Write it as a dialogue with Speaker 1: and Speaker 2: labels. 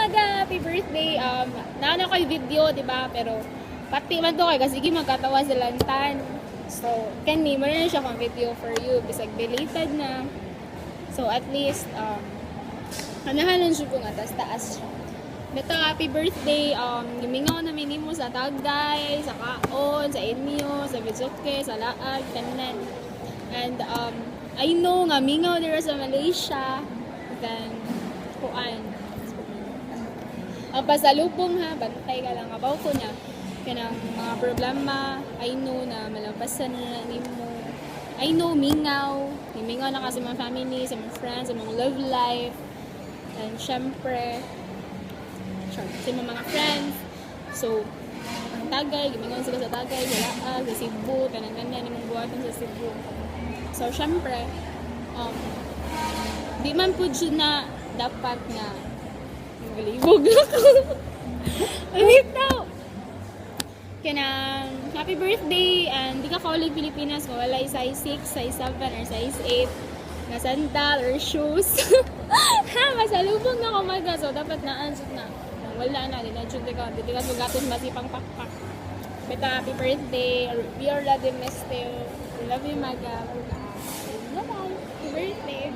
Speaker 1: Maga, happy birthday. Naano ko yung video, di ba? Pero pati man to kay kasi sige magkatawa sa lantan. So, kani mo na siya kung video for you. Bisag belated na. So, at least, kanahanan siya kung taas siya. Dito, happy birthday. Gimingaw na minimo sa Tagay, sa Kaon, sa inyo, sa Bizuke, sa Laag, tanan. And, I know nga, mingaw dira sa Malaysia. Then, kuan. Ang pasalubong ha, bantay ka lang. Abaw ko niya. Kanang mga problema, I know na malampasan na nimo. I know, mingaw. Mingaw na kasi mga family, sa mga friends, sa mga love life. And syempre, sa mga friends. So, ang Tagay, gimingaw sila sa Tagay, sa Laag, sa Cebu, kanang-kanyan yung buhatan sa Cebu. So, syempre, di man po dyan na dapat na galibog na ko. Wait now! Kanang happy birthday and di ka kaulig Pilipinas kung wala size 6, size 7, or size 8 na sandal or shoes. Ha, masalubong na kumaga. So, dapat na-ansot na. Wala na, di na sugatos masipang pakpak. Beta, happy birthday. We are love you, miss you. We love you, Maga. Bye-bye. Happy birthday.